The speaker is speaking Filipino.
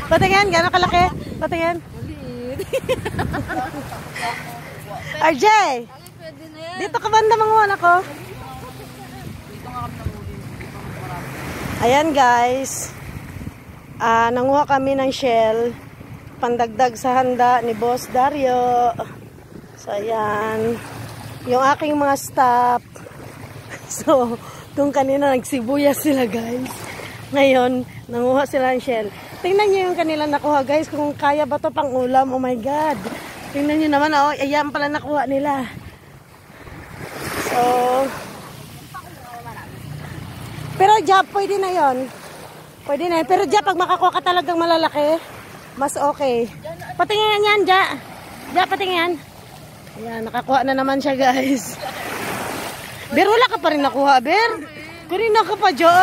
Patingin, gano'ng kalaki? Patingin. RJ! Dito ka banda manguhan ako. Ayan guys. Nanguha kami ng shell. Pandagdag sa handa ni Boss Dario. So ayan. Yung aking mga staff. So, kung kanina nagsibuyas sila guys. Ngayon, nanguha sila ng shell. Tingnan nyo yung kanila nakuha guys. Kung kaya ba to pang ulam. Oh my God. Tingnan nyo naman. Oh, ayan pala nakuha nila. So, pero Jap, pwede na yon. Pwede na. Pero Jap, pag makakuha ka talagang malalaki, mas okay. Patingin yan, Ja. Ja, patingin. Ayan, nakakuha na naman siya guys. Ber, wala ka pa rin nakuha, Ber. Kanina ka pa, Ja.